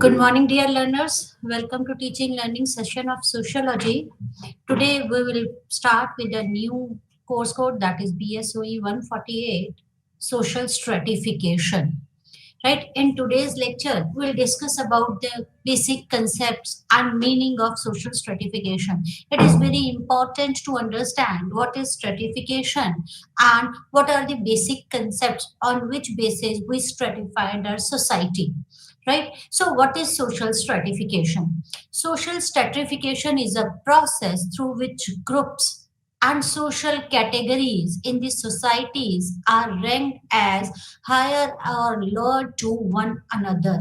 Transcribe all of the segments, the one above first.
Good morning, dear learners. Welcome to teaching learning session of sociology. Today we will start with a new course code, that is BSOE 148, social stratification. Right, in today's lecture we'll discuss about the basic concepts and meaning of social stratification. It is very important to understand what is stratification and what are the basic concepts on which basis we stratified our society. Right, so what is social stratification? Social stratification is a process through which groups and social categories in the societies are ranked as higher or lower to one another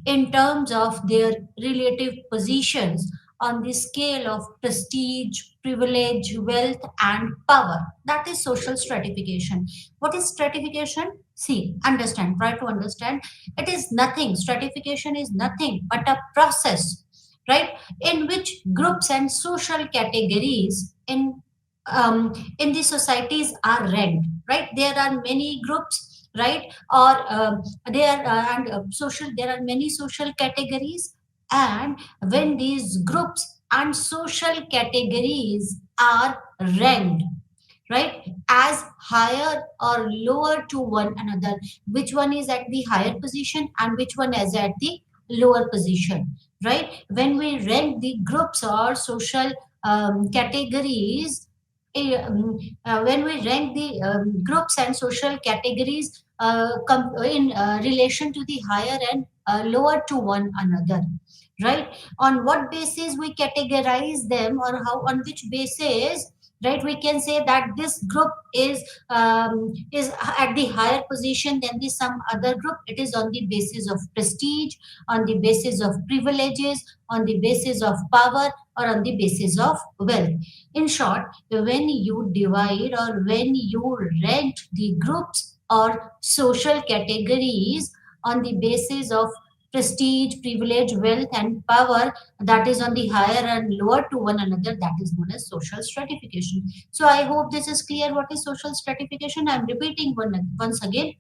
in terms of their relative positions on the scale of prestige, privilege, wealth, and power. That is social stratification. What is stratification? See, understand, try to understand. It is nothing, stratification is nothing but a process, right, in which groups and social categories in the societies are ranked, right? There are many groups, right, or there and social there are many social categories, and when these groups and social categories are ranked, right, as higher or lower to one another, which one is at the higher position and which one is at the lower position, right? When we rank the groups or social categories, when we rank the groups and social categories in relation to the higher and lower to one another, right? On what basis we categorize them, or how, on which basis, right, we can say that this group is at the higher position than the some other group? It is on the basis of prestige, on the basis of privileges, on the basis of power, or on the basis of wealth. In short, when you divide or when you rank the groups or social categories on the basis of prestige, privilege, wealth, and power, that is on the higher and lower to one another, that is known as social stratification. So I hope this is clear what is social stratification. I'm repeating once again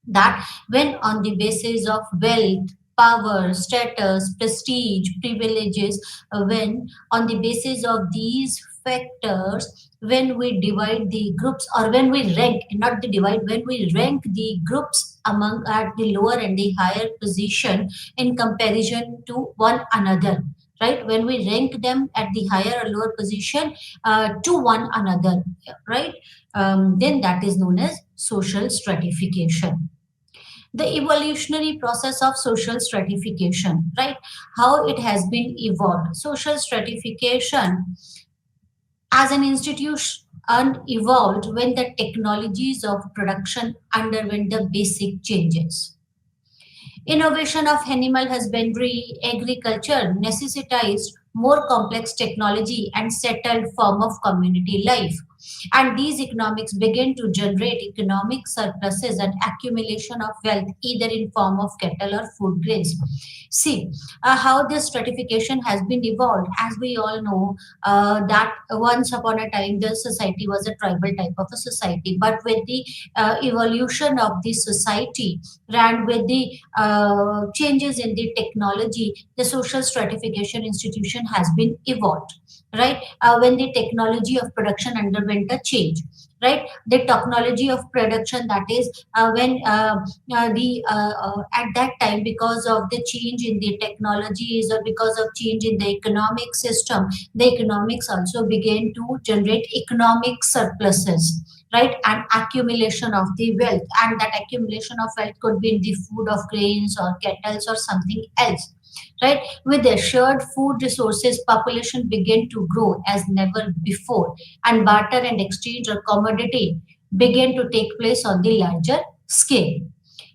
that when on the basis of wealth, power, status, prestige, privileges, when on the basis of these factors, when we divide the groups, or when we rank, not the divide, when we rank the groups among at the lower and the higher position in comparison to one another, right? When we rank them at the higher or lower position to one another, right? Then that is known as social stratification. The evolutionary process of social stratification, right? How it has been evolved. Social stratification as an institution evolved when the technologies of production underwent the basic changes. Innovation of animal husbandry, agriculture necessitized more complex technology and settled form of community life. And these economics began to generate economic surpluses and accumulation of wealth either in form of cattle or food grains. See how this stratification has been evolved. As we all know, that once upon a time the society was a tribal type of a society, but with the evolution of the society and with the changes in the technology, the social stratification institution has been evolved, right? When the technology of production underwent a change, right? The technology of production, that is when the at that time, because of the change in the technologies or because of change in the economic system, the economics also began to generate economic surpluses, right, and accumulation of the wealth, and that accumulation of wealth could be in the food of grains or cattle or something else, right? With assured food resources, population began to grow as never before, and barter and exchange or commodity began to take place on the larger scale.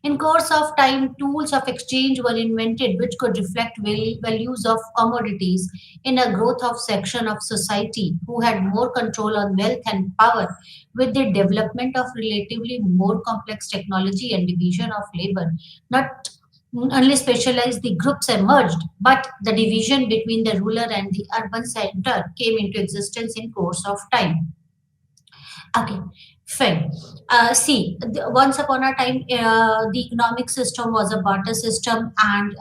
In course of time, tools of exchange were invented which could reflect values of commodities in a growth of section of society who had more control on wealth and power. With the development of relatively more complex technology and division of labor, not only specialized the groups emerged, but the division between the rural and the urban center came into existence in course of time. Okay. Fine. See, once upon a time, the economic system was a barter system, and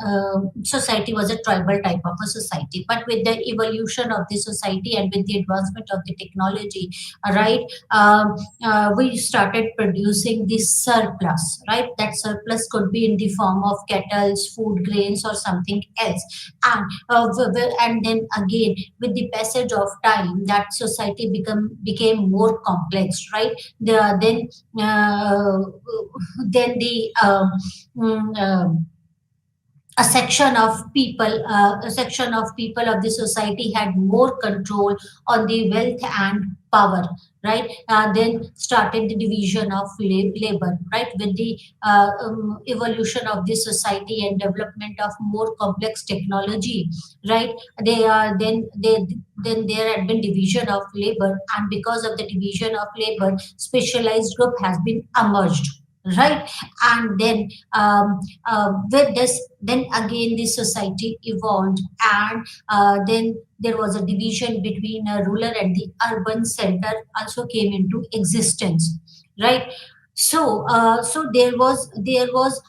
society was a tribal type of a society. But with the evolution of the society and with the advancement of the technology, right, um, we started producing this surplus, right? That surplus could be in the form of kettles, food grains, or something else. And then again, with the passage of time, that society became more complex, right? Then uh, the a section of people of the society had more control on the wealth and power, right? Then started the division of labor, right? With the evolution of the society and development of more complex technology, right? Then there had been division of labor, and because of the division of labor, specialized group has been emerged, right? And then with this, then again the society evolved, and then there was a division between a rural and the urban center also came into existence, right? So there was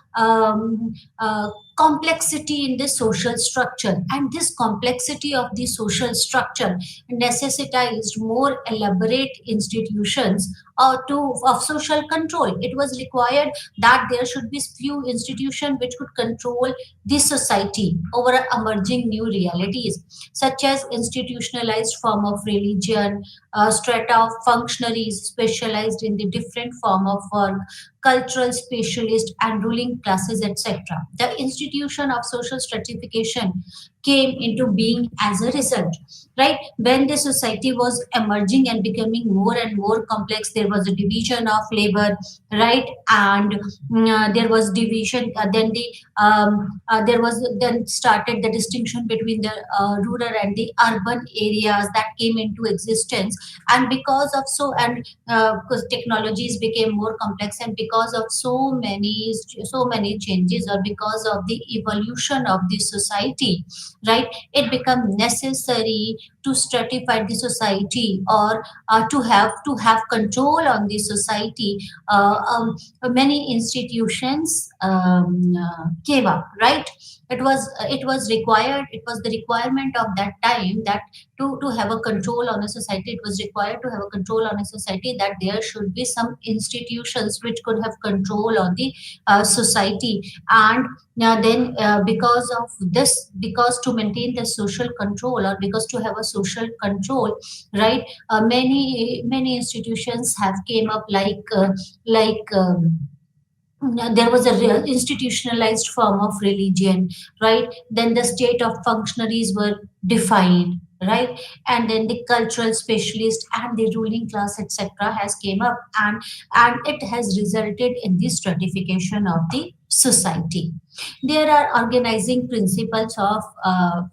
complexity in the social structure, and this complexity of the social structure necessitated more elaborate institutions of social control. It was required that there should be few institutions which could control the society over emerging new realities, such as institutionalized form of religion, strata of functionaries specialized in the different form of work, cultural specialists and ruling classes, etc. The institution of social stratification came into being as a result, right? When the society was emerging and becoming more and more complex, there was a division of labor, right? And there was division, there was then started the distinction between the rural and the urban areas that came into existence. And because of so and because technologies became more complex, and because of so many changes, or because of the evolution of the society, right, it became necessary to stratify the society, or to have control on the society. Many institutions came up, right? It was required, it was the requirement of that time, that to have a control on a society, it was required to have a control on a society, that there should be some institutions which could have control on the society. And then because of this, because to maintain the social control, or because to have a social control, right, many institutions have came up, like there was a real institutionalized form of religion, right? Then the state of functionaries were defined, right? And then the cultural specialist and the ruling class, etc., has came up, and it has resulted in the stratification of the society. There are organizing principles of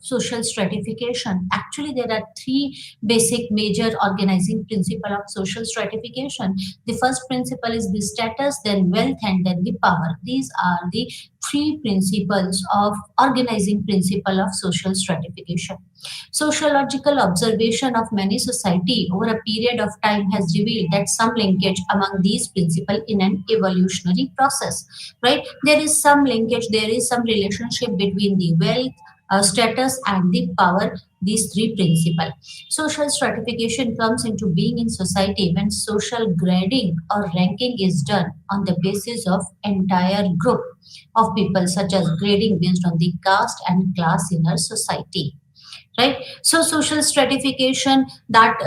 social stratification. Actually, there are three basic major organizing principle of social stratification. The first principle is the status, then wealth, and then the power. These are the three principles of organizing principle of social stratification. Sociological observation of many society over a period of time has revealed that some linkage among these principles in an evolutionary process, right? There is some linkage, there is some relationship between the wealth, status, and the power, these three principles. Social stratification comes into being in society when social grading or ranking is done on the basis of entire group of people, such as grading based on the caste and class in a society, right? So social stratification that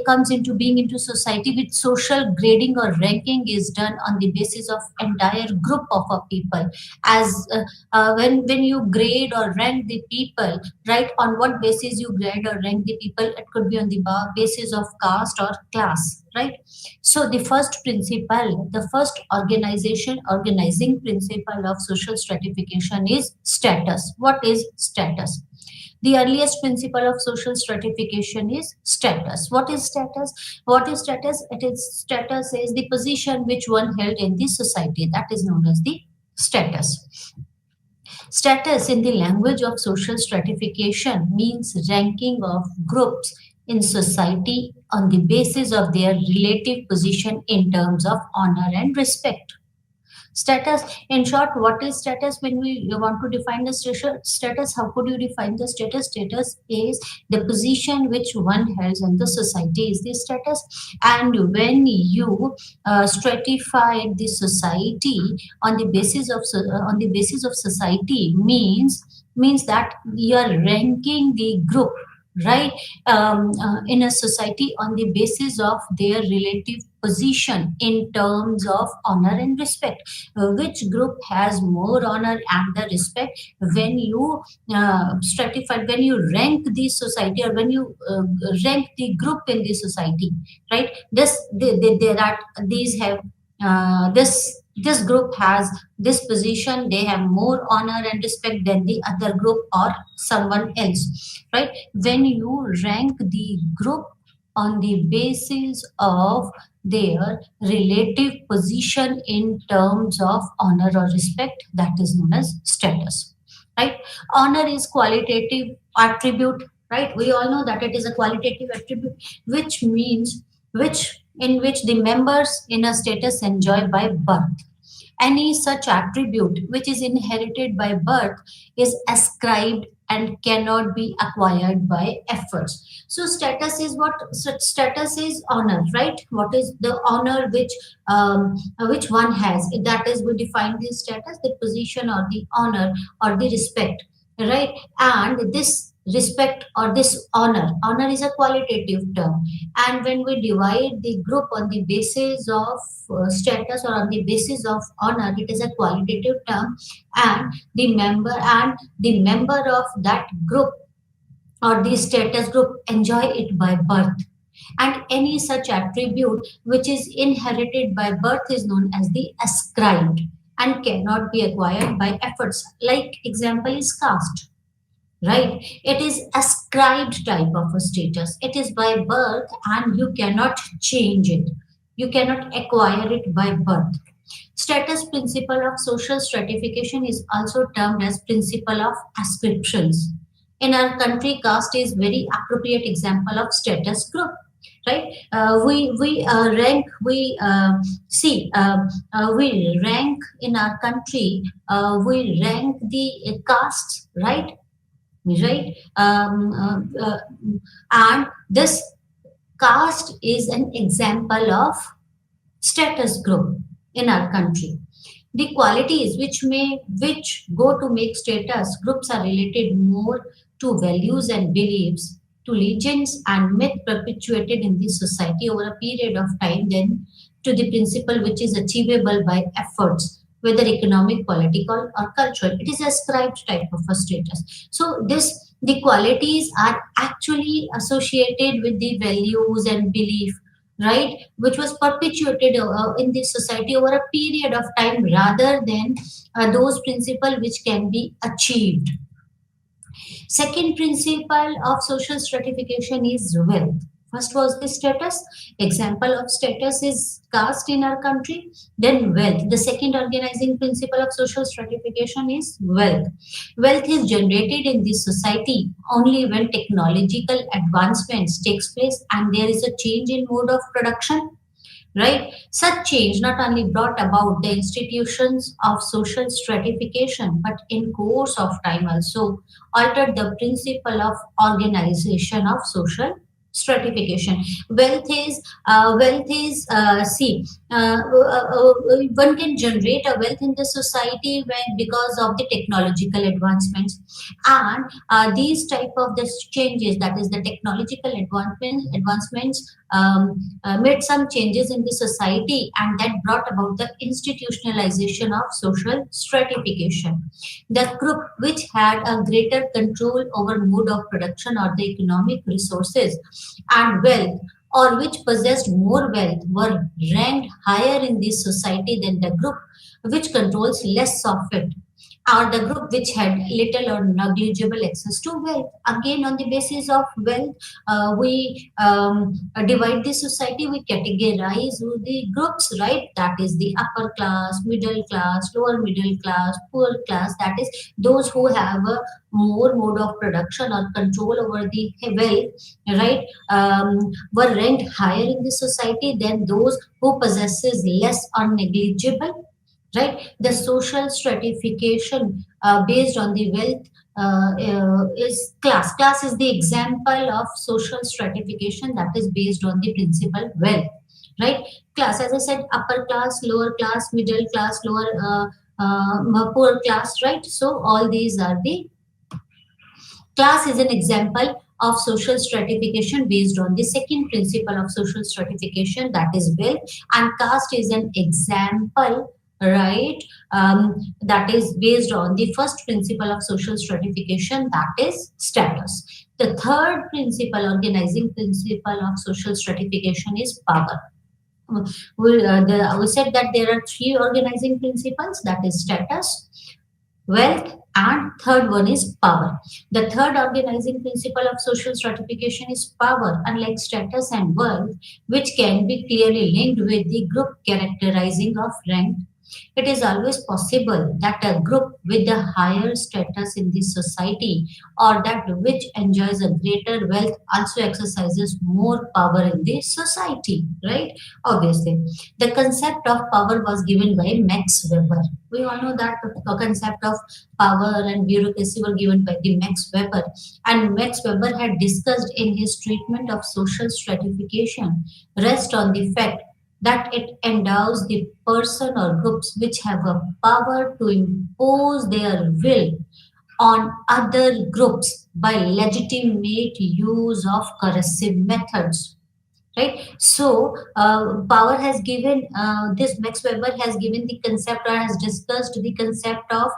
comes into being into society with social grading or ranking is done on the basis of entire group of people. As when you grade or rank the people, right, on what basis you grade or rank the people, it could be on the basis of caste or class, right? So the first principle, the first organizing principle of social stratification is status. What is status? The earliest principle of social stratification is status. What is status? What is status? It is status is the position which one held in the society. That is known as the status. Status in the language of social stratification means ranking of groups in society on the basis of their relative position in terms of honor and respect. Status, in short, what is status? When we want to define the status, how could you define the status? Status is the position which one has in the society is the status. And when you stratify the society on the basis of society, means that you are ranking the group, right, in a society on the basis of their relative position in terms of honor and respect. Which group has more honor and the respect? When you stratify, when you rank the society, or when you rank the group in the society, right, there are these have this group has this position, they have more honor and respect than the other group or someone else, right? When you rank the group on the basis of their relative position in terms of honor or respect, that is known as status, right? Honor is qualitative attribute, right? We all know that it is a qualitative attribute, which means which in which the members in a status enjoy by birth. Any such attribute which is inherited by birth is ascribed and cannot be acquired by efforts. So status is what? Status is honor, right? What is the honor which one has? That is, we define the status, the position or the honor or the respect, right? And this respect or this honor is a qualitative term, and when we divide the group on the basis of status or on the basis of honor, it is a qualitative term, and the member of that group or the status group enjoy it by birth. And any such attribute which is inherited by birth is known as the ascribed and cannot be acquired by efforts. Like example is caste, right? It is ascribed type of a status, it is by birth and you cannot change it, you cannot acquire it by birth. Status principle of social stratification is also termed as principle of ascriptions. In our country, caste is very appropriate example of status group, right? We rank we see we rank in our country, we rank the castes, right? And this caste is an example of status group in our country. The qualities which go to make status groups are related more to values and beliefs, to legends and myth perpetuated in the society over a period of time than to the principle which is achievable by efforts, whether economic, political, or cultural. It is a ascribed type of a status. So this the qualities are actually associated with the values and belief, right, which was perpetuated in this society over a period of time rather than those principles which can be achieved. Second principle of social stratification is wealth. First was the status. Example of status is caste in our country. Then wealth. The second organizing principle of social stratification is wealth. Wealth is generated in this society only when technological advancements takes place and there is a change in mode of production, right? Such change not only brought about the institutions of social stratification, but in course of time also altered the principle of organization of social stratification. Wealth is see one can generate a wealth in the society when because of the technological advancements, and these type of the changes, that is the technological advancements made some changes in the society, and that brought about the institutionalization of social stratification. The group which had a greater control over mode of production or the economic resources and wealth, or which possessed more wealth, were ranked higher in this society than the group which controls less of it are the group which had little or negligible access to wealth. Again, on the basis of wealth, we divide the society, we categorize the groups, right? That is the upper class, middle class, lower middle class, poor class. That is those who have a more mode of production or control over the wealth, right? Were ranked higher in the society than those who possesses less or negligible, right? The social stratification based on the wealth is class is the example of social stratification that is based on the principle wealth, right? Class, as I said, upper class, lower class, middle class, lower poor class, right? So all these are the class is an example of social stratification based on the second principle of social stratification, that is wealth, and caste is an example, right? That is based on the first principle of social stratification, that is status. The third principle, organizing principle of social stratification, is power. We said that there are three organizing principles, that is status, wealth, and third one is power. The third organizing principle of social stratification is power. Unlike status and wealth, which can be clearly linked with the group characterizing of rank, it is always possible that a group with a higher status in the society, or that which enjoys a greater wealth, also exercises more power in the society, right? Obviously, the concept of power was given by Max Weber. We all know that the concept of power and bureaucracy were given by the Max Weber, and Max Weber had discussed in his treatment of social stratification rest on the fact that it endows the person or groups which have a power to impose their will on other groups by legitimate use of coercive methods, right? So power has given this Max Weber has given the concept or has discussed the concept of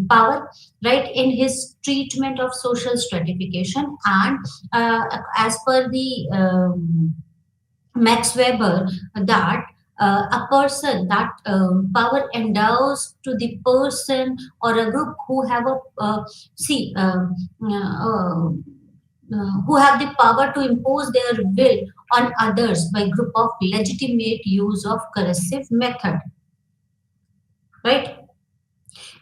power, right, in his treatment of social stratification. And as per the Max Weber, that a person that power endows to the person or a group who have a see who have the power to impose their will on others by group of legitimate use of coercive method, right?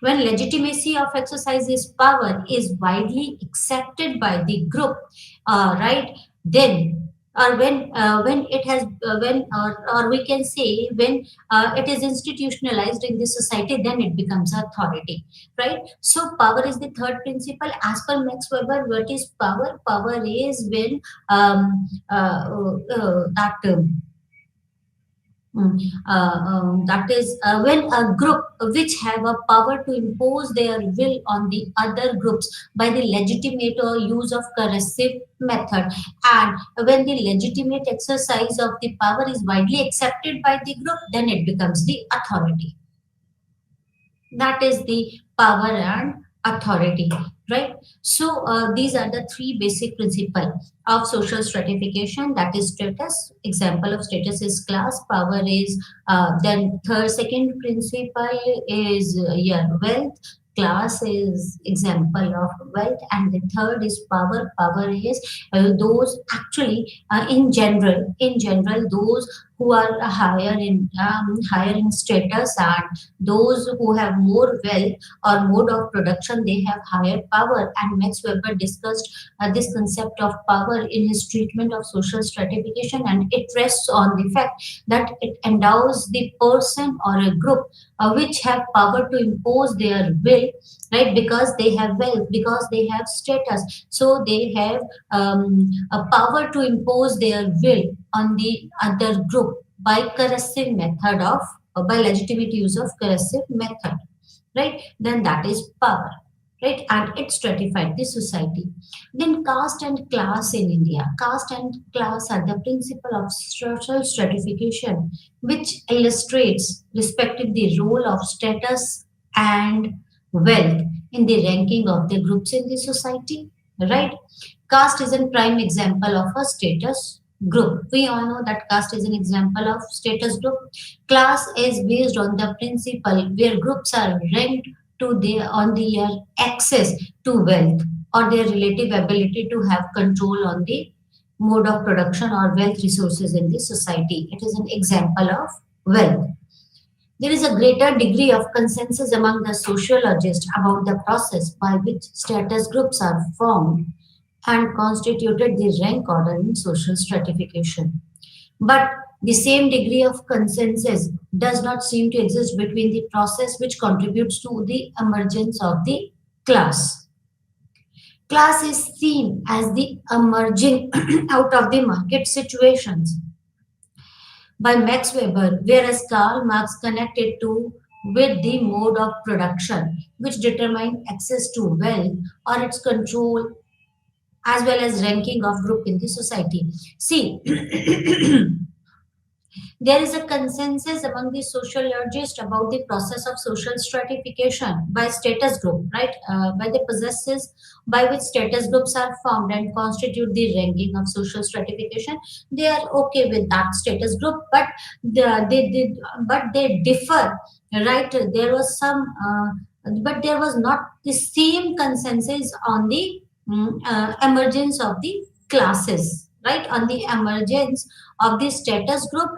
When legitimacy of exercises power is widely accepted by the group, right, then or when it has when or we can say when it is institutionalized in the society, then it becomes authority, right? So power is the third principle. As per Max Weber, what is power? Power is when that that is when a group which have a power to impose their will on the other groups by the legitimate or use of coercive method, and when the legitimate exercise of the power is widely accepted by the group, then it becomes the authority. That is the power and authority, right? So these are the three basic principles of social stratification, that is status. Example of status is class, power is then third second principle is yeah, wealth, class is example of wealth, and the third is power. Power is those actually in general those who are higher in status, and those who have more wealth or mode of production, they have higher power. And Max Weber discussed this concept of power in his treatment of social stratification, and it rests on the fact that it endows the person or a group which have power to impose their will, right? Because they have wealth, because they have status, so they have a power to impose their will on the other group by coercive method of by legitimate use of coercive method, right? Then that is power, right? And it stratified the society. Then caste and class in India. Caste and class are the principle of social stratification, which illustrates respectively the role of status and wealth in the ranking of the groups in the society, right? Caste is a prime example of a status group. We all know that caste is an example of status group. Class is based on the principle where groups are ranked to their on their access to wealth or their relative ability to have control on the mode of production or wealth resources in the society. It is an example of wealth. There is a greater degree of consensus among the sociologists about the process by which status groups are formed and constituted the rank order in social stratification. But the same degree of consensus does not seem to exist between the process which contributes to the emergence of the class. Class is seen as the emerging out of the market situations by Max Weber, whereas Karl Marx connected to with the mode of production which determine access to wealth or its control as well as ranking of group in the society. See, there is a consensus among the sociologists about the process of social stratification by status group, right? By the processes by which status groups are formed and constitute the ranking of social stratification. They are okay with that status group, but they differ, right? There was some, but there was not the same consensus on the emergence of the classes, right? On the emergence of the status group,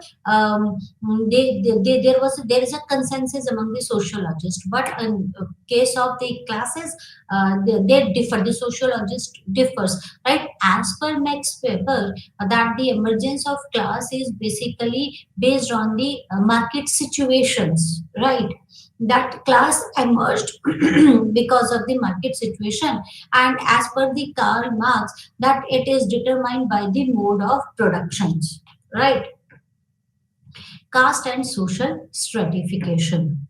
there is a consensus among the sociologists, but in case of the classes, they differ. The sociologist differs, right? As per Max Weber, that the emergence of class is basically based on the market situations, right? That class emerged because of the market situation, and as per the Karl Marx, that it is determined by the mode of productions, right? Caste and social stratification.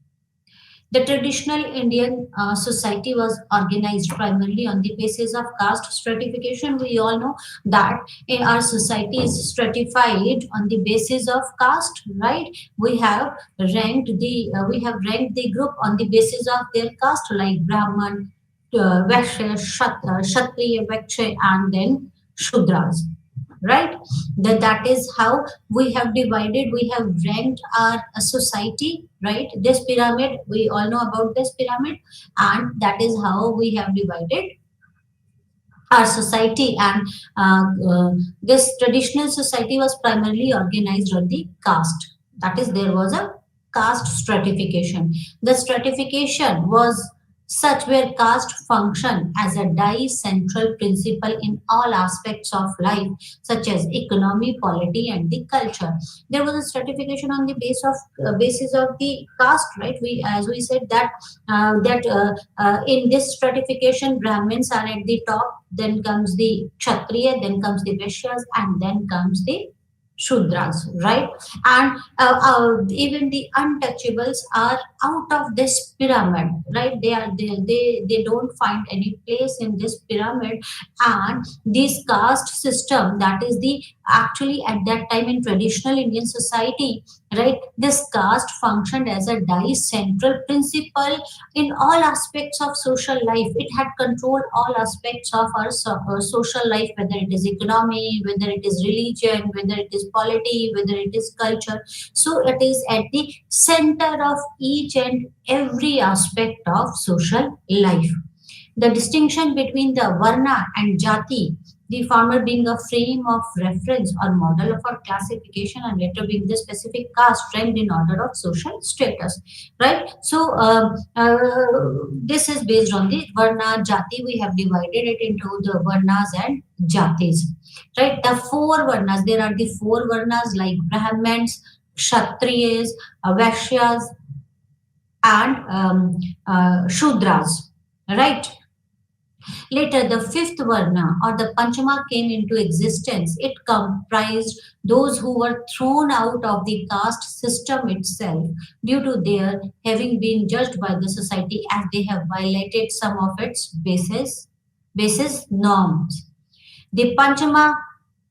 The traditional Indian society was organized primarily on the basis of caste stratification. We all know that our society is stratified on the basis of caste, right? We have ranked the group on the basis of their caste, like Brahman, Vaishya, Kshatriya, Vaishya, and then Shudras, right? That is how we have divided, we have ranked our society, right? This pyramid, we all know about this pyramid, and that is how we have divided our society. And this traditional society was primarily organized on the caste, that is, there was a caste stratification. The stratification was such where caste functioned as a central principle in all aspects of life, such as economy, polity, and the culture. There was a stratification on the basis of the caste, right? We, as we said, that in this stratification, Brahmins are at the top, then comes the Kshatriya, then comes the Vaishyas, and then comes the Shudras, right? And even the untouchables are out of this pyramid, right? They don't find any place in this pyramid. And this caste system, that is the actually at that time in traditional Indian society, right? This caste functioned as a central principle in all aspects of social life. It had controlled all aspects of our social life, whether it is economy, whether it is religion, whether it is polity, whether it is culture. So it is at the center of each and every aspect of social life. The distinction between the varna and jati, the former being a frame of reference or model of our classification, and later being the specific caste ranked in order of social status, right? So this is based on the varna jati. We have divided it into the varnas and jatis, right? The four varnas, there are the four varnas like Brahmins, Kshatriyas, Vaishyas, and Shudras, right? Later, the fifth Varna or the Panchama came into existence. It comprised those who were thrown out of the caste system itself due to their having been judged by the society as they have violated some of its basis norms. The Panchama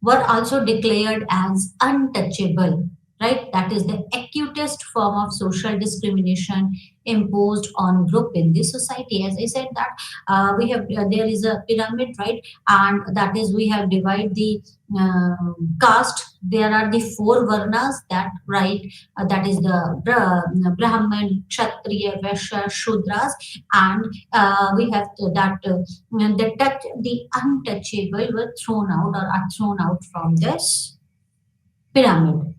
were also declared as untouchable. right? That is the acutest form of social discrimination imposed on group in the society. As I said that we have there is a pyramid, right? And that is we have divided the caste. There are the four varnas, that right, that is the Brahman, Kshatriya, Vaishya, Shudras. And we have that the untouchable were thrown out or are thrown out from this pyramid.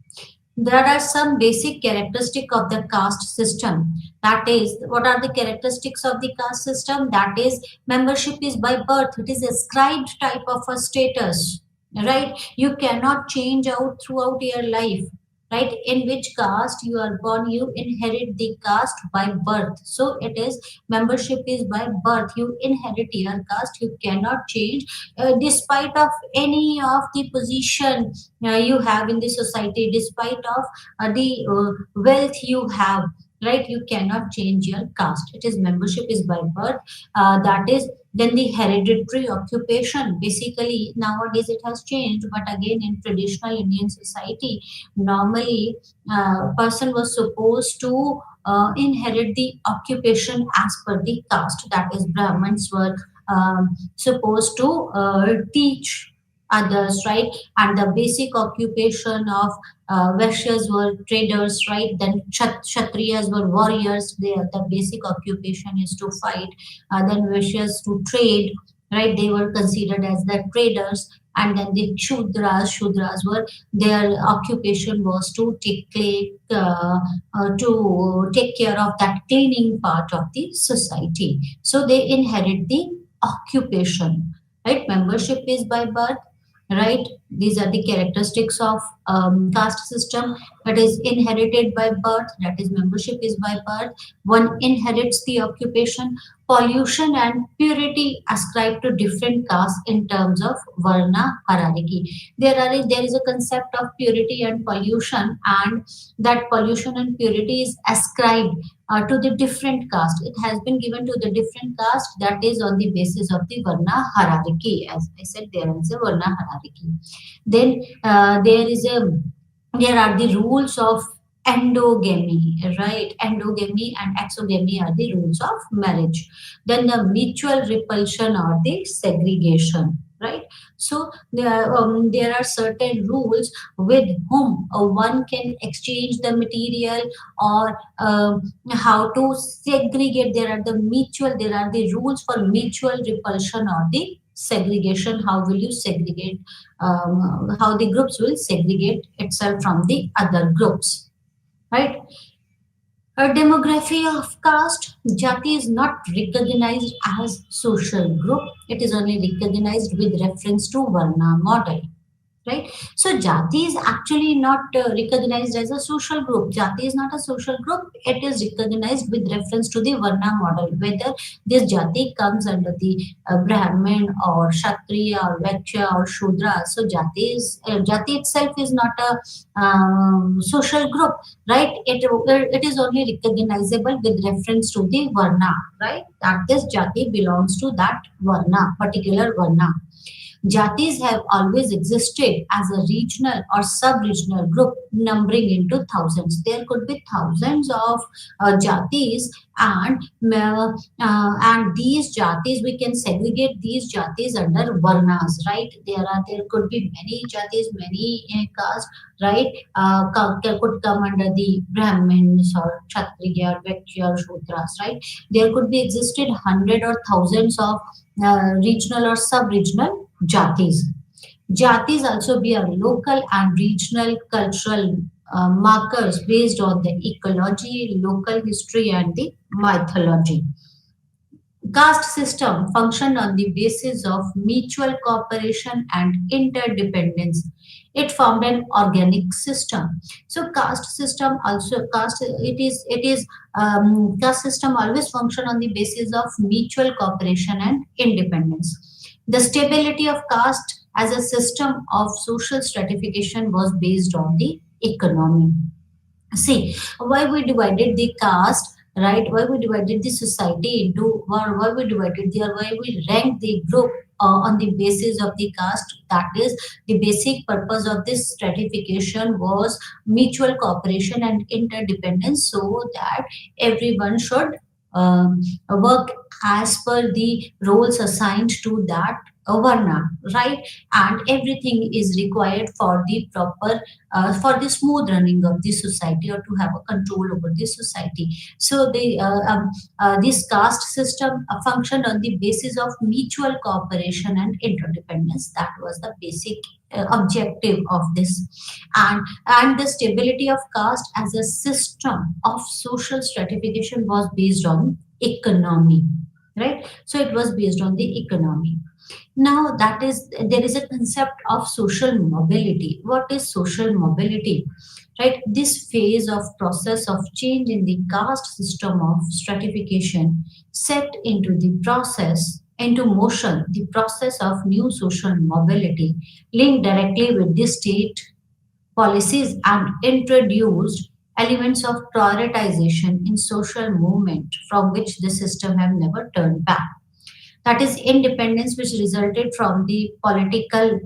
There are some basic characteristic of the caste system. That is, what are the characteristics of the caste system? That is, membership is by birth. It is a ascribed type of a status, right? You cannot change out throughout your life, right? In which caste you are born, you inherit the caste by birth. So it is, membership is by birth. You inherit your caste. You cannot change despite of any of the position you have in the society, despite of the wealth you have, right? You cannot change your caste. It is, membership is by birth. That is, then the hereditary occupation. Basically nowadays it has changed, but again in traditional Indian society, normally person was supposed to inherit the occupation as per the caste. That is, Brahmins were supposed to teach others, right? And the basic occupation of Vaishyas were traders, right? Then Kshatriyas were warriors. The basic occupation is to fight. Then Vaishyas to trade, right? They were considered as the traders. And then the Shudras were, their occupation was to to take care of that cleaning part of the society. So they inherit the occupation, right? Membership is by birth, right? These are the characteristics of caste system. That is inherited by birth. That is, membership is by birth. One inherits the occupation. Pollution and purity ascribed to different castes in terms of varna hierarchy. There is a concept of purity and pollution, and that pollution and purity is ascribed to the different caste. It has been given to the different caste. That is on the basis of the varna hierarchy. As I said, there is a varna hierarchy. Then there are the rules of endogamy, right? Endogamy and exogamy are the rules of marriage. Then the mutual repulsion or the segregation, right? So there are certain rules with whom one can exchange the material, or how to segregate. There are the rules for mutual repulsion or the segregation. How will you segregate? How the groups will segregate itself from the other groups, right? A demography of caste, jati is not recognized as social group. It is only recognized with reference to varna model, right? So jati is actually not recognized as a social group. Jati is not a social group. It is recognized with reference to the varna model, whether this jati comes under the Brahmin or Kshatriya or Vaishya or Shudra. So jati itself is not a social group, right? It is only recognizable with reference to the varna, right? That this jati belongs to that varna, particular varna. Jatis have always existed as a regional or sub-regional group numbering into thousands. There could be thousands of jatis, and these jatis, we can segregate these jatis under varnas, right? There could be many jatis, many castes, right? Could come under the Brahmins or Kshatriya or Vaishya or Shudras, right? There could be existed hundred or thousands of regional or sub-regional jatis. Jatis also be a local and regional cultural markers based on the ecology, local history, and the mythology. Caste system functioned on the basis of mutual cooperation and interdependence. It formed an organic system. So caste system always function on the basis of mutual cooperation and independence. The stability of caste as a system of social stratification was based on the economy. See, why we divided the caste, right? Why we divided the society into, or why we divided the, or why we ranked the group on the basis of the caste. That is, the basic purpose of this stratification was mutual cooperation and interdependence, so that everyone should work as per the roles assigned to that varna, right? And everything is required for the proper for the smooth running of the society, or to have a control over the society. So this caste system functioned on the basis of mutual cooperation and interdependence. That was the basic objective of this. And the stability of caste as a system of social stratification was based on economy, right? So it was based on the economy. Now, that is, there is a concept of social mobility. What is social mobility? Right, this phase of process of change in the caste system of stratification set into motion the process of new social mobility, linked directly with the state policies and introduced elements of prioritization in social movement from which the system have never turned back. That is independence, which resulted from the political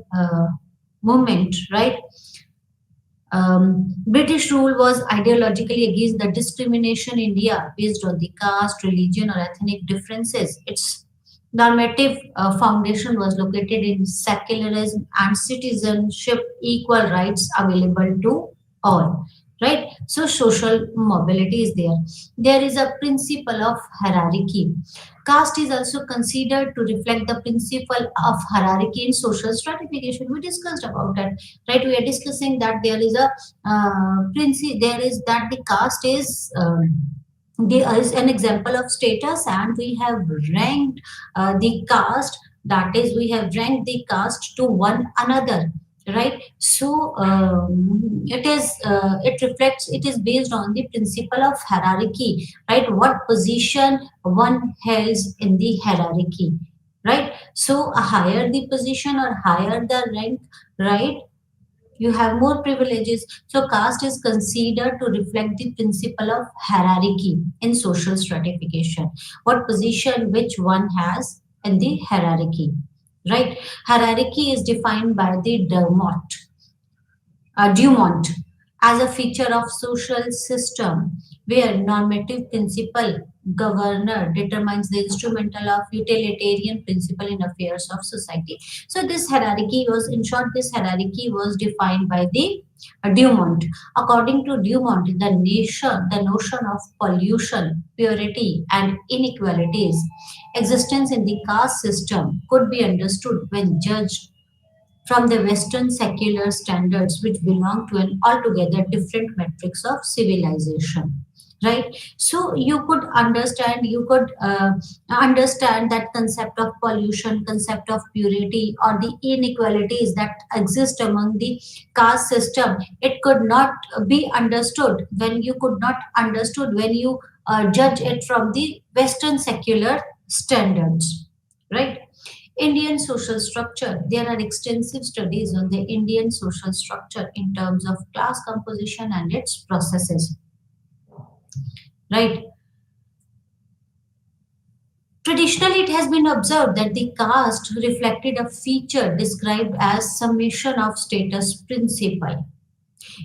movement, right? British rule was ideologically against the discrimination in India based on the caste, religion, or ethnic differences. Its normative foundation was located in secularism and citizenship, equal rights available to all. Right? So, social mobility is there. There is a principle of hierarchy. Caste is also considered to reflect the principle of hierarchy in social stratification. We discussed about that, right? We are discussing that there is a there is that the caste is there is an example of status, and we have ranked the caste, that is, we have ranked the caste to one another, right? So it reflects, it is based on the principle of hierarchy, right? What position one holds in the hierarchy, right? So higher the position or higher the rank, right, you have more privileges. So caste is considered to reflect the principle of hierarchy in social stratification. What position which one has in the hierarchy, right? Hierarchy is defined by the Dumont as a feature of social system where normative principle governor determines the instrumental of utilitarian principle in affairs of society. So this hierarchy was, in short, this hierarchy was defined by the Dumont. According to Dumont, the notion of pollution, purity, and inequalities existence in the caste system could be understood when judged from the Western secular standards, which belong to an altogether different metrics of civilization. Right, so you could understand that concept of pollution, concept of purity, or the inequalities that exist among the caste system. It could not be understood when you could not understood when you judge it from the Western secular standards, right? Indian social structure. There are extensive studies on the Indian social structure in terms of class composition and its processes. Right. Traditionally, it has been observed that the caste reflected a feature described as summation of status principle.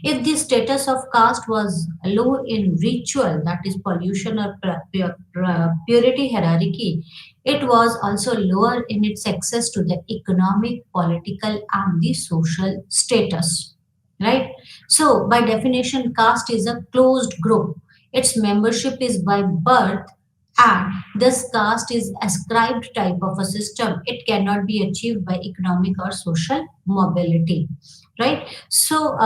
If the status of caste was low in ritual, that is pollution or purity hierarchy, it was also lower in its access to the economic, political, and the social status. Right? So, by definition, caste is a closed group. Its membership is by birth, and this caste is ascribed type of a system. It cannot be achieved by economic or social mobility, right? So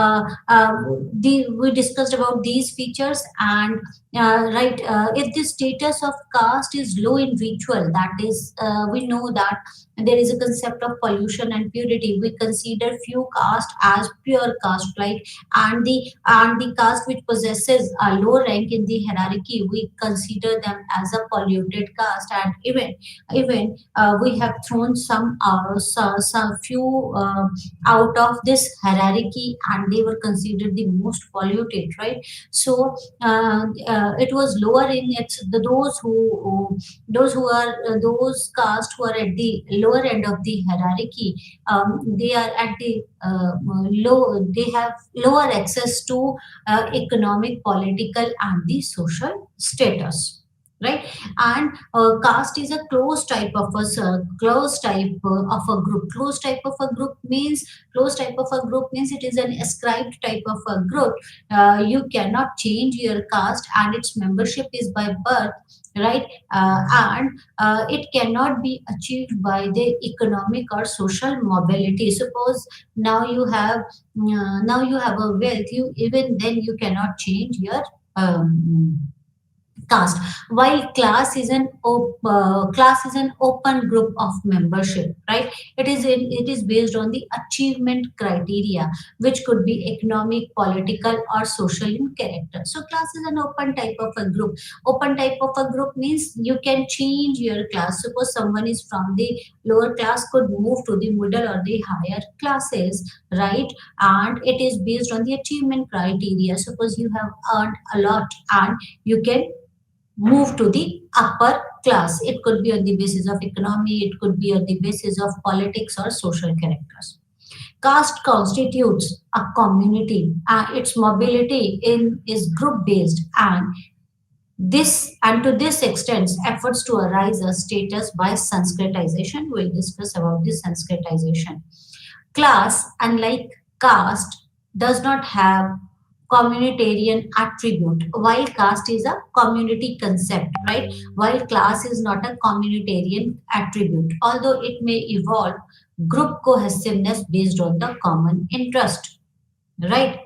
we discussed about these features, and right, if the status of caste is low in ritual, that is, we know that there is a concept of pollution and purity. We consider few caste as pure caste, like, and the caste which possesses a low rank in the hierarchy, we consider them as a polluted caste. And even we have thrown some few out of this hierarchy, and they were considered the most polluted, right? So it was lower in its those who are those caste who are at the lower end of the hierarchy. They are at the low. They have lower access to economic, political, and the social status, right? And caste is a closed type of a group. Closed type of a group means it is an ascribed type of a group. You cannot change your caste, and its membership is by birth, right? And it cannot be achieved by the economic or social mobility. Suppose now you have a wealth, you even then you cannot change your caste. While class is an open group of membership, right? It is based on the achievement criteria, which could be economic, political, or social in character. So class is an open type of a group. Open type of a group means you can change your class. Suppose someone is from the lower class could move to the middle or the higher classes, right? And it is based on the achievement criteria. Suppose you have earned a lot and you can move to the upper class. It could be on the basis of economy, it could be on the basis of politics or social characters. Caste constitutes a community. Its mobility is group based, and to this extent, efforts to arise a status by Sanskritization. We'll discuss about this Sanskritization. Class, unlike caste, does not have communitarian attribute, while caste is a community concept, right? While class is not a communitarian attribute, although it may evolve group cohesiveness based on the common interest, right?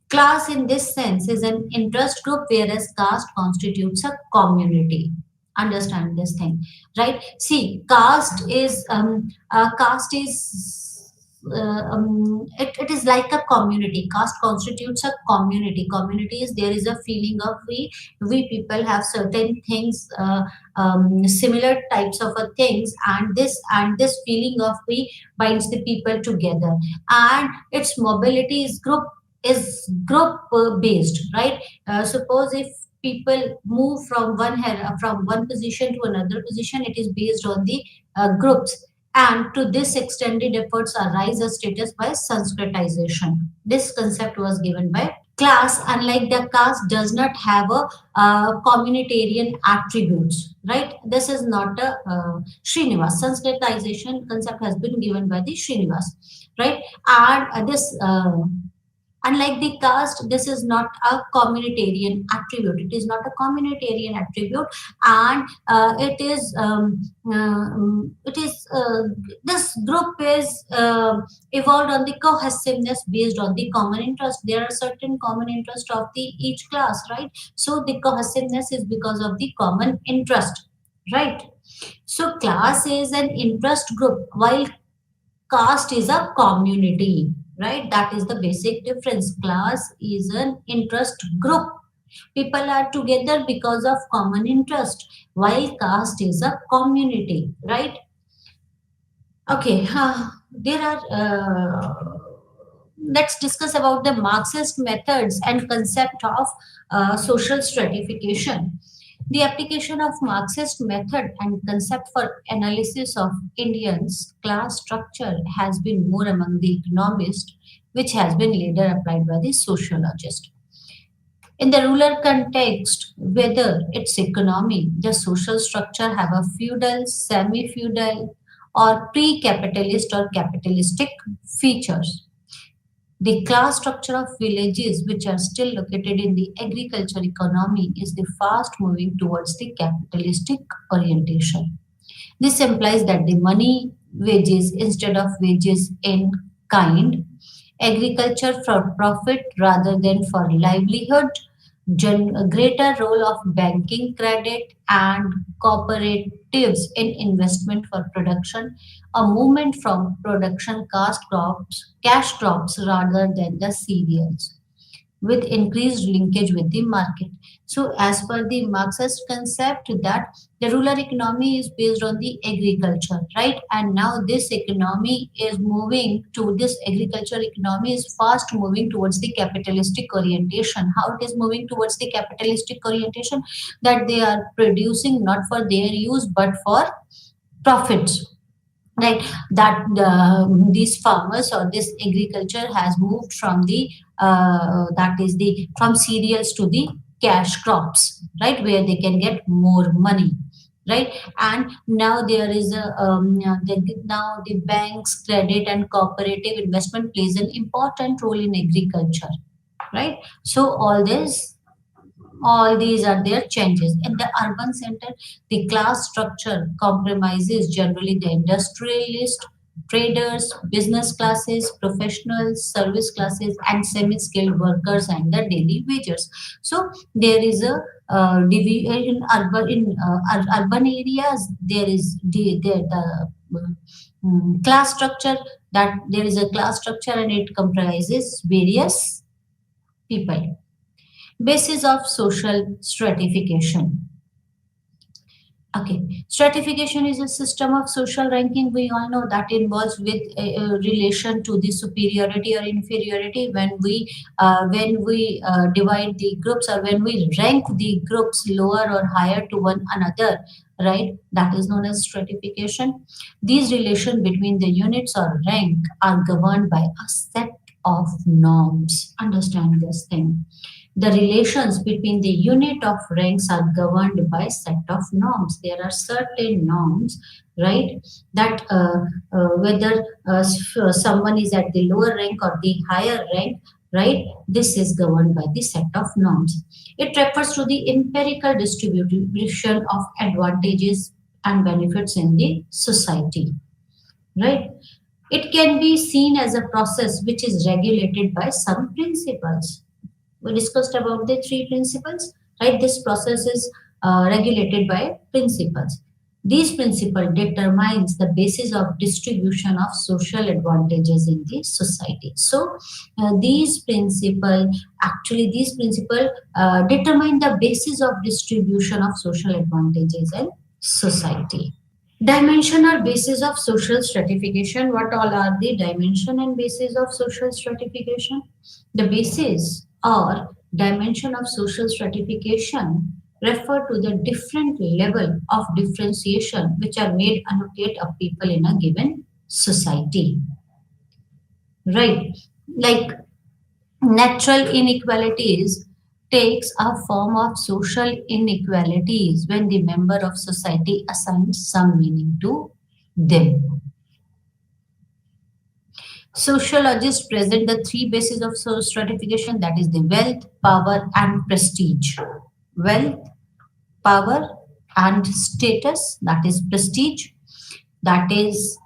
Class in this sense is an interest group, whereas caste constitutes a community. Understand this thing, right? See, caste is it is like a community. Caste constitutes a community. Community is there is a feeling of we people have certain things, similar types of things, and this feeling of we binds the people together, and its mobility is group based, right? Suppose if people move from one position to another position, it is based on the groups, and to this extended efforts arise a status by Sanskritization. This concept was given by class. Unlike the caste, does not have a communitarian attributes, right? This is not a Srinivas. Sanskritization concept has been given by the Srinivas, right? And this unlike the caste, this is not a communitarian attribute. It is not a communitarian attribute, and it is this group is evolved on the cohesiveness based on the common interest. There are certain common interest of the each class, right? So the cohesiveness is because of the common interest, right? So class is an interest group, while caste is a community, right? That is the basic difference. Class is an interest group. People are together because of common interest, while caste is a community, right? Okay, there are. Let's discuss about the Marxist methods and concept of social stratification. The application of Marxist method and concept for analysis of Indians' class structure has been more among the economists, which has been later applied by the sociologist. In the rural context, whether its economy, the social structure have a feudal, semi-feudal, or pre-capitalist or capitalistic features. The class structure of villages, which are still located in the agriculture economy, is the fast moving towards the capitalistic orientation. This implies that the money wages instead of wages in kind, agriculture for profit rather than for livelihood, a greater role of banking credit and cooperatives in investment for production, a movement from production cash crops rather than the cereals. with increased linkage with the market. So, as per the Marxist concept, that the rural economy is based on the agriculture, right? And now this economy is moving to this agriculture economy is fast moving towards the capitalistic orientation. How it is moving towards the capitalistic orientation? That they are producing not for their use but for profits, right? That these farmers or this agriculture has moved from the that is the from cereals to the cash crops, right, where they can get more money, right? And now there is a now the banks credit and cooperative investment plays an important role in agriculture, right? So all these are their changes. In the urban center, the class structure compromises generally the industrialist, traders, business classes, professionals, service classes, and semi-skilled workers and the daily wagers. So there is a in urban areas there is the class structure, that there is a class structure and it comprises various people. Basis of social stratification. Okay, stratification is a system of social ranking. We all know that involves with relation to the superiority or inferiority when we divide the groups or when we rank the groups lower or higher to one another. Right, that is known as stratification. These relations between the units or rank are governed by a set of norms. Understand this thing. The relations between the unit of ranks are governed by set of norms. There are certain norms, right? That whether someone is at the lower rank or the higher rank, right? This is governed by the set of norms. It refers to the empirical distribution of advantages and benefits in the society, right? It can be seen as a process which is regulated by some principles. We discussed about the three principles, right? This process is regulated by principles. These principles determines the basis of distribution of social advantages in the society. So these principles determine the basis of distribution of social advantages in society. Dimension or basis of social stratification. What all are the dimension and basis of social stratification? The basis or dimension of social stratification refer to the different level of differentiation which are made allocate of people in a given society. Right? Like natural inequalities takes a form of social inequalities when the member of society assigns some meaning to them. Sociologists present the three bases of social stratification, that is the wealth, power, and prestige. Wealth, power, and status, that is prestige, that is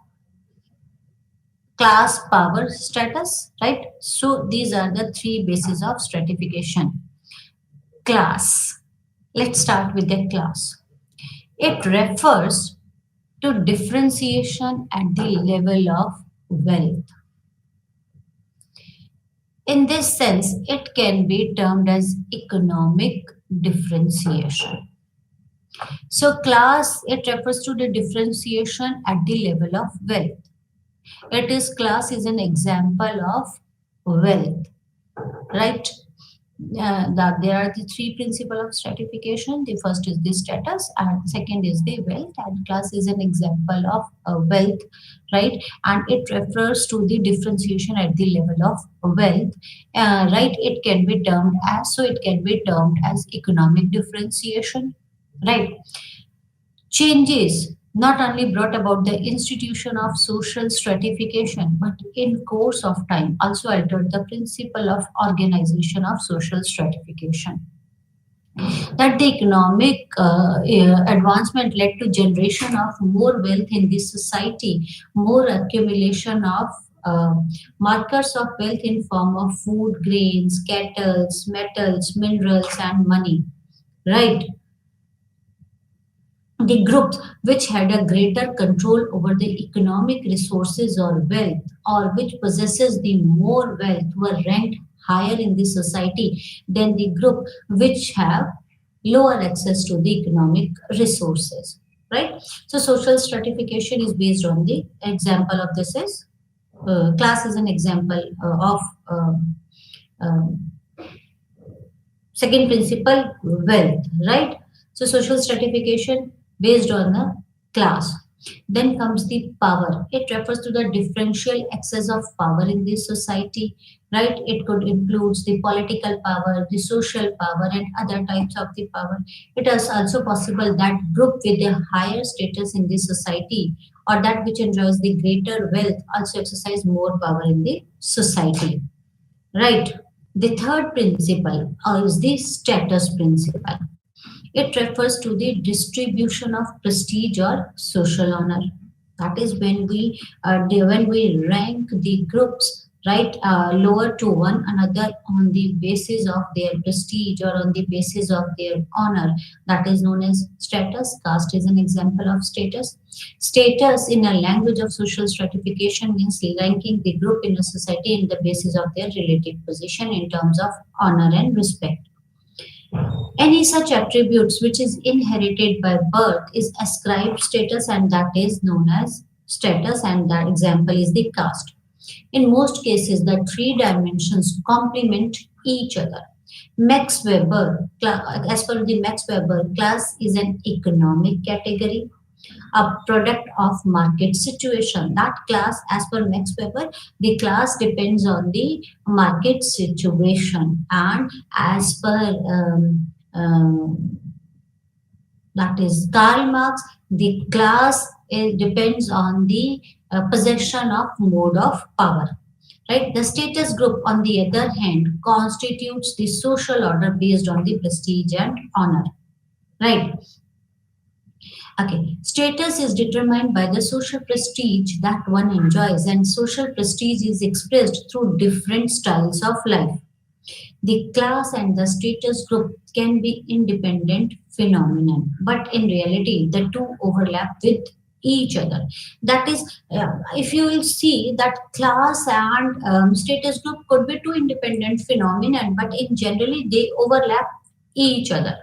class, power, status, right? So these are the three bases of stratification. Class. Let's start with the class. It refers to differentiation at the level of wealth. In this sense, it can be termed as economic differentiation. So, class, it refers to the differentiation at the level of wealth. It is class is an example of wealth, right? That there are the three principles of stratification. The first is the status, and second is the wealth, and class is an example of wealth, right? And it refers to the differentiation at the level of wealth, right? It can be termed as so. It can be termed as economic differentiation, right? Changes not only brought about the institution of social stratification, but in course of time also altered the principle of organization of social stratification. That the economic advancement led to generation of more wealth in this society, more accumulation of uh, markers of wealth in form of food, grains, cattle, metals, minerals, and money. Right, the groups which had a greater control over the economic resources or wealth, or which possesses the more wealth, were ranked higher in the society than the group which have lower access to the economic resources, right? So social stratification is based on the example of this is class is an example of um, second principle, wealth, right? So social stratification based on the class. Then comes the power. It refers to the differential access of power in this society, right? It could includes the political power, the social power, and other types of the power. It is also possible that group with a higher status in the society or that which enjoys the greater wealth also exercise more power in the society, right? The third principle is the status principle. It refers to the distribution of prestige or social honor. That is when we rank the groups right lower to one another on the basis of their prestige or on the basis of their honor. That is known as status. Caste is an example of status. Status in a language of social stratification means ranking the group in a society in the basis of their relative position in terms of honor and respect. Any such attributes which is inherited by birth is ascribed status and that is known as status and that example is the caste. In most cases, the three dimensions complement each other. Max Weber, as per the Max Weber, class is an economic category, a product of market situation. That class, as per Max Weber, the class depends on the market situation, and as per that is Karl Marx, the class depends on the possession of mode of power. Right? The status group, on the other hand, constitutes the social order based on the prestige and honor. Right? Okay, status is determined by the social prestige that one enjoys, and social prestige is expressed through different styles of life. The class and the status group can be independent phenomenon, but in reality, the two overlap with each other. That is, if you will see that class and status group could be two independent phenomenon, but in generally they overlap each other.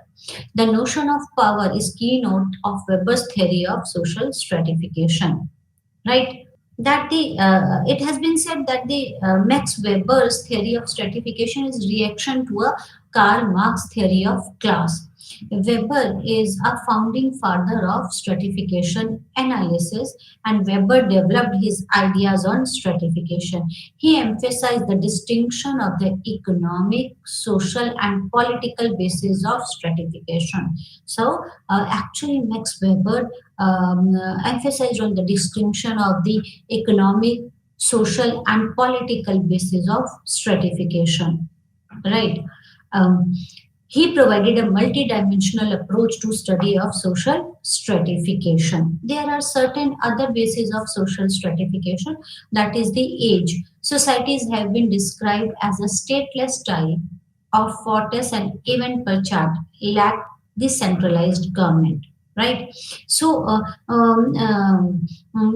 The notion of power is keynote of Weber's theory of social stratification, right? That the it has been said that the Max Weber's theory of stratification is reaction to a Karl Marx theory of class. Weber is a founding father of stratification analysis, and Weber developed his ideas on stratification. He emphasized the distinction of the economic, social, and political basis of stratification. So, actually, Max Weber emphasized on the distinction of the economic, social, and political basis of stratification. Right. Um, he provided a multidimensional approach to study of social stratification. There are certain other bases of social stratification, that is the age. Societies have been described as a stateless type of fortress and even per chart lack the centralized government, right? So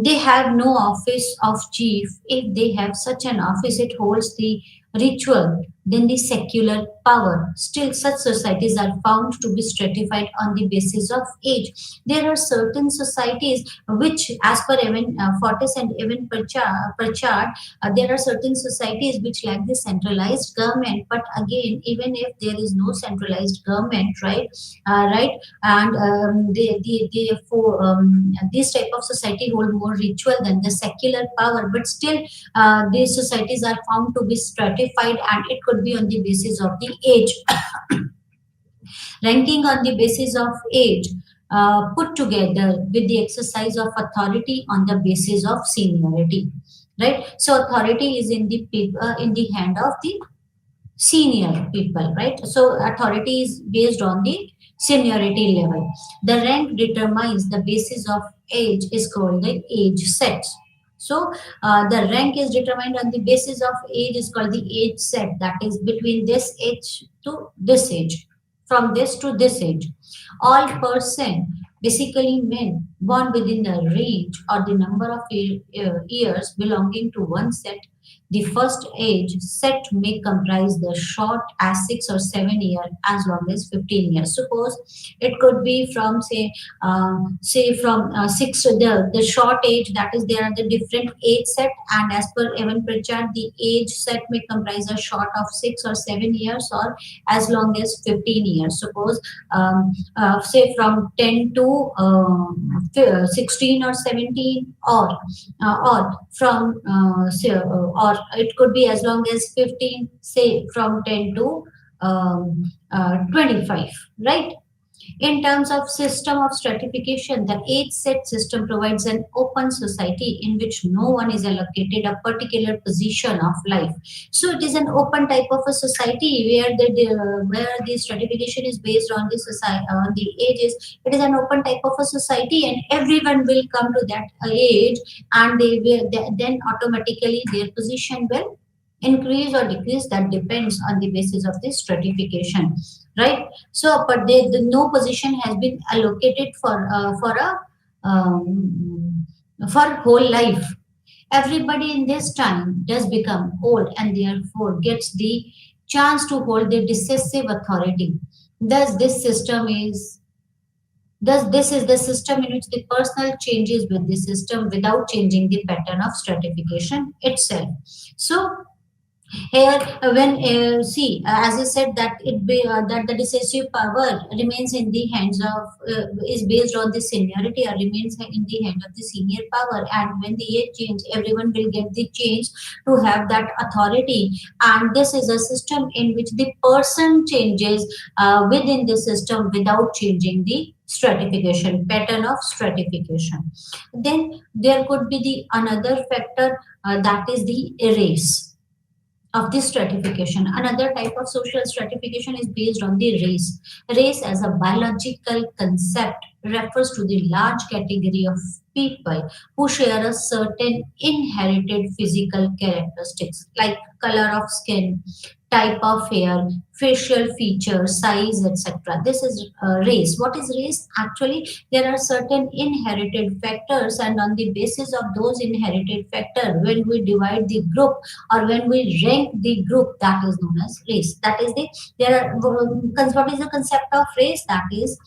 they have no office of chief. If they have such an office, it holds the ritual, then the secular power. Still, such societies are found to be stratified on the basis of age. There are certain societies which, as per even Fortis and even per chart, there are certain societies which lack the centralized government. But again, even if there is no centralized government, right, and for this type of society hold more ritual than the secular power. But still, these societies are found to be stratified, and it could be on the basis of the age. Ranking on the basis of age put together with the exercise of authority on the basis of seniority, right? So authority is in the in the hand of the senior people, right? So authority is based on the seniority level. The rank determines the basis of age is called the age set. So the rank is determined on the basis of age is called the age set. That is between this age to this age, from this to this age. All person, basically men, born within the range or the number of years belonging to one set The first age set may comprise the short as 6 or 7 years as long as 15 years. Suppose it could be from say from six the short age, that is there are the different age set, and as per Evan Pritchard the age set may comprise a short of 6 or 7 years or as long as 15 years. Suppose say from 10 to 16 or 17, or from or it could be as long as 15, say from 10 to 25, right? In terms of system of stratification, the age set system provides an open society in which no one is allocated a particular position of life. So it is an open type of a society where where the stratification is based on the society, on the ages. It is an open type of a society, and everyone will come to that age, and they will then automatically their position will increase or decrease. That depends on the basis of the stratification, right? So, but the no position has been allocated for whole life. Everybody in this time does become old and therefore gets the chance to hold the decisive authority. Thus, this is the system in which the personal changes with the system without changing the pattern of stratification itself. So, here, when see, as I said, that that the decisive power remains in the hands of is based on the seniority, or remains in the hand of the senior power. And when the age change, everyone will get the change to have that authority. And this is a system in which the person changes within the system without changing the stratification pattern of stratification. Then there could be the another factor, that is the erase of this stratification. Another type of social stratification is based on the race. Race as a biological concept refers to the large category of people who share a certain inherited physical characteristics like color of skin, type of hair, facial features, size, etc. This is race. What is race? Actually, there are certain inherited factors, and on the basis of those inherited factors, when we divide the group or when we rank the group, that is known as race. That is the there are what is the concept of race? That is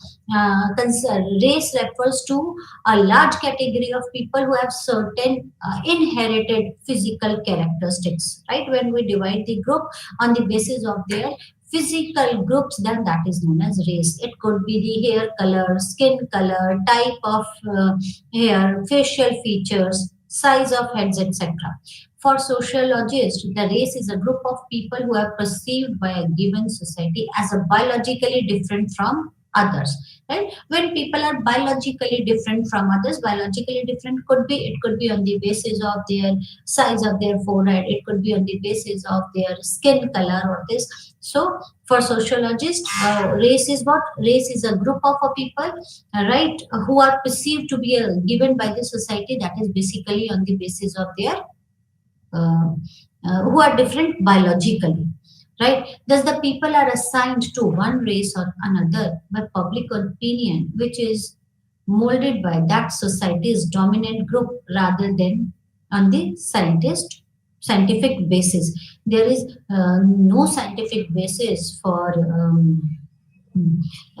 race refers to a large category of people who have certain inherited physical characteristics. Right? When we divide the group on the basis of their physical groups, then that is known as race. It could be the hair color, skin color, type of hair, facial features, size of heads, etc. For sociologists, the race is a group of people who are perceived by a given society as a biologically different from others. Right? When people are biologically different from others, biologically different it could be on the basis of their size of their forehead, it could be on the basis of their skin color or this. So for sociologists, race is what? Race is a group of people, right, who are perceived to be given by the society, that is basically on the basis of their uh, who are different biologically, right? Thus, the people are assigned to one race or another by public opinion, which is molded by that society's dominant group rather than on the scientific basis. There is no scientific basis for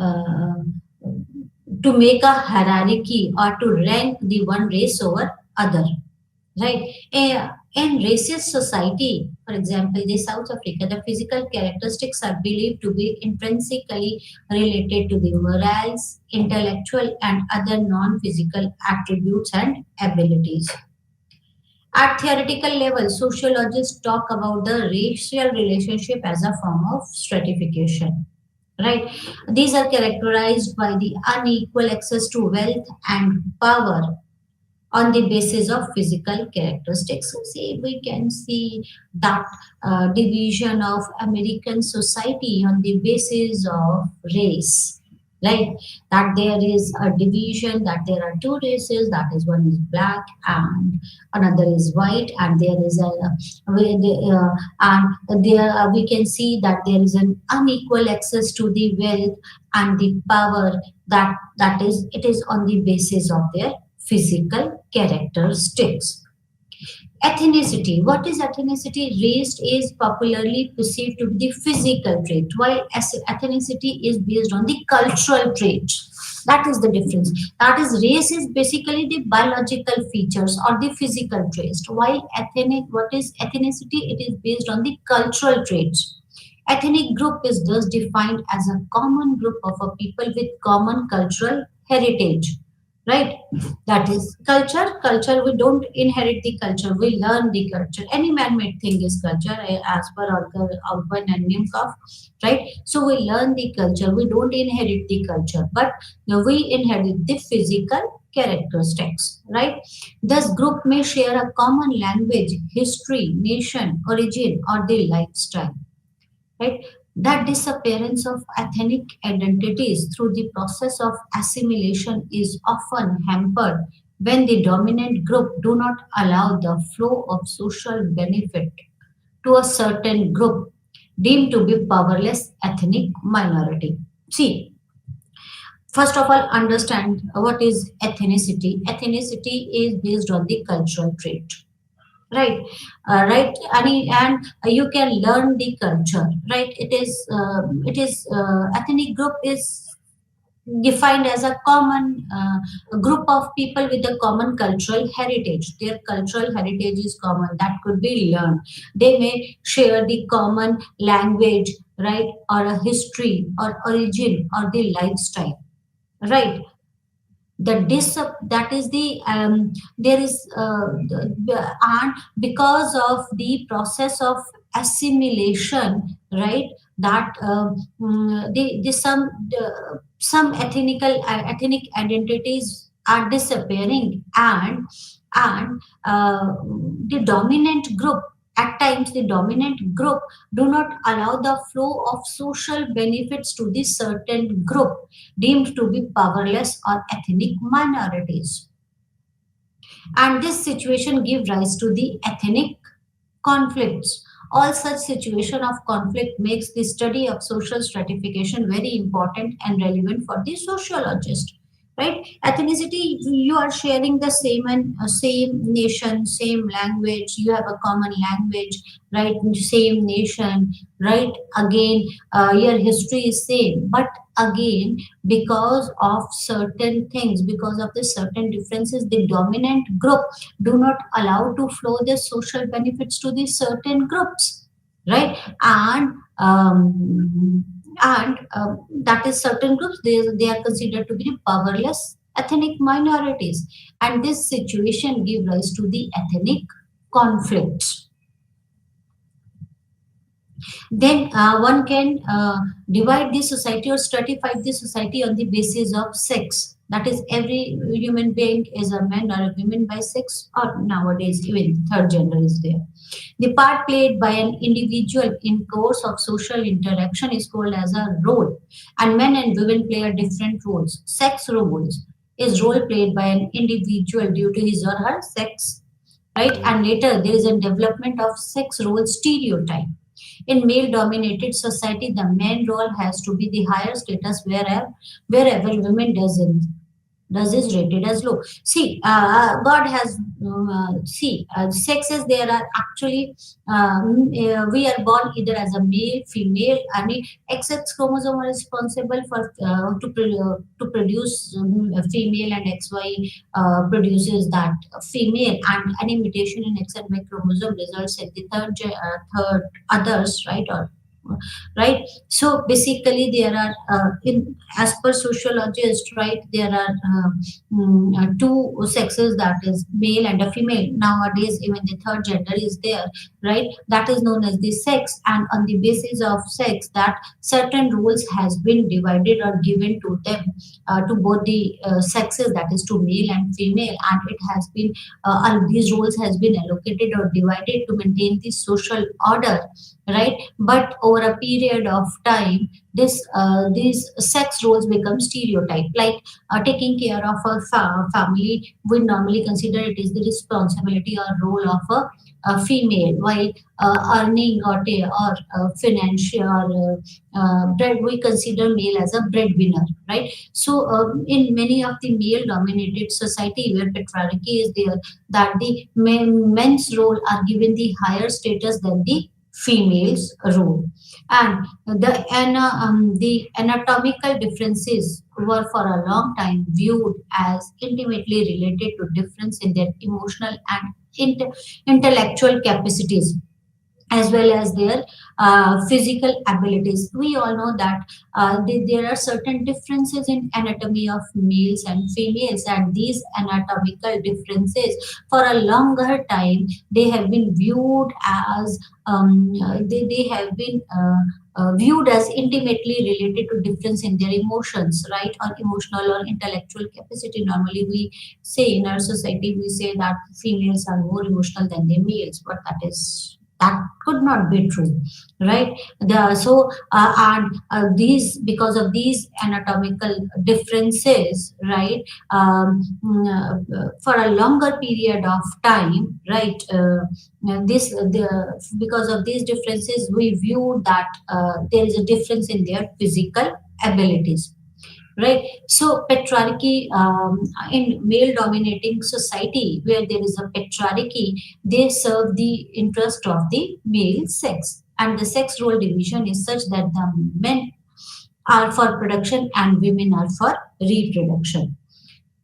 uh, to make a hierarchy or to rank the one race over other, right? In racist society, for example, the South Africa, the physical characteristics are believed to be intrinsically related to the morals, intellectual, and other non-physical attributes and abilities. At theoretical level, sociologists talk about the racial relationship as a form of stratification. Right? These are characterized by the unequal access to wealth and power on the basis of physical characteristics. So, see, we can see that division of American society on the basis of race, right? That there is a division, that there are two races, that is one is black and another is white, and there is a and there we can see that there is an unequal access to the wealth and the power, that is it is on the basis of their physical characteristics. Ethnicity. What is ethnicity? Race is popularly perceived to be the physical trait, while ethnicity is based on the cultural traits. That is the difference. That is, race is basically the biological features or the physical traits, while what is ethnicity? It is based on the cultural traits. Ethnic group is thus defined as a common group of a people with common cultural heritage, right? That is culture. We don't inherit the culture, we learn the culture. Any man-made thing is culture, as per Alban and Nimkov, right? So we learn the culture, we don't inherit the culture, but we inherit the physical characteristics, right? This group may share a common language, history, nation, origin, or the lifestyle, right? That disappearance of ethnic identities through the process of assimilation is often hampered when the dominant group do not allow the flow of social benefit to a certain group deemed to be powerless ethnic minority. See, first of all, understand what is ethnicity. Ethnicity is based on the cultural trait, right? Right, and you can learn the culture, right? It is ethnic group is defined as a common group of people with a common cultural heritage. Their cultural heritage is common, that could be learned. They may share the common language, right, or a history or origin or the lifestyle, right? That is the there is and because of the process of assimilation, right? That some ethnic identities are disappearing, and the dominant group, at times the dominant group do not allow the flow of social benefits to the certain group deemed to be powerless or ethnic minorities. And this situation gives rise to the ethnic conflicts. All such situation of conflict makes the study of social stratification very important and relevant for the sociologist. Right? Ethnicity, you are sharing the same nation, same language. You have a common language, right? Same nation, right? Again, your history is same, but again, because of certain things, because of the certain differences, the dominant group do not allow to flow the social benefits to the certain groups, right? And that is, certain groups, they are considered to be powerless ethnic minorities, and this situation gives rise to the ethnic conflicts. Then one can divide the society or stratify the society on the basis of sex. That is, every human being is a man or a woman by sex, or nowadays even third gender is there. The part played by an individual in course of social interaction is called as a role, and men and women play a different roles. Sex roles is role played by an individual due to his or her sex, right? And later there is a development of sex role stereotype. In male dominated society, the man role has to be the higher status, wherever women does is rated as low. See, God has sexes. There are actually we are born either as a male, female, and XX chromosome are responsible for to produce a female, and XY produces that female, and any mutation in X and Y chromosome results in the third others, right? Or right. So basically there are in as per sociologist, right, there are two sexes, that is male and a female. Nowadays even the third gender is there, right? That is known as the sex, and on the basis of sex, that certain roles has been divided or given to them, to both the sexes, that is to male and female, and it has been these roles has been allocated or divided to maintain the social order, right? But over over a period of time, these sex roles become stereotype. Like taking care of a family, we normally consider it is the responsibility or role of a female, while earning or financial bread, we consider male as a breadwinner, right? So in many of the male dominated society where patriarchy is there, that the men's role are given the higher status than the females role. And the anatomical differences were for a long time viewed as intimately related to difference in their emotional and intellectual capacities, as well as their physical abilities. We all know that there are certain differences in anatomy of males and females, and these anatomical differences, for a longer time, they have been viewed as they have been viewed as intimately related to difference in their emotions, right, or emotional or intellectual capacity. Normally, we say in our society, we say that females are more emotional than the males, but that could not be true, right? And these, because of these anatomical differences, right, for a longer period of time, right, because of these differences, we view that there is a difference in their physical abilities, right? So patriarchy, in male dominating society where there is a patriarchy, they serve the interest of the male sex, and the sex role division is such that the men are for production and women are for reproduction.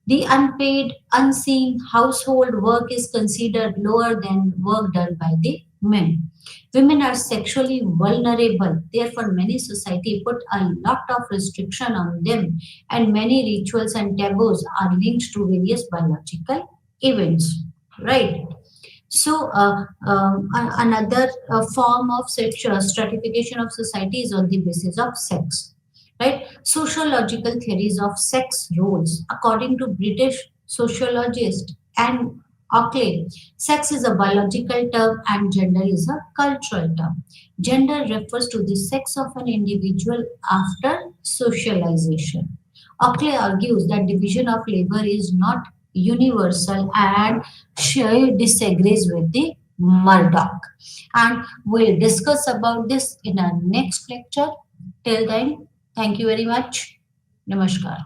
The unpaid, unseen household work is considered lower than work done by the men. Women are sexually vulnerable, therefore, many society put a lot of restriction on them, and many rituals and taboos are linked to various biological events. Right. So, another form of sexual stratification of society is on the basis of sex, right? Sociological theories of sex roles. According to British sociologist and Oakley, sex is a biological term and gender is a cultural term. Gender refers to the sex of an individual after socialization. Oakley argues that division of labor is not universal, and she disagrees with the Murdoch. And we'll discuss about this in our next lecture. Till then, thank you very much. Namaskar.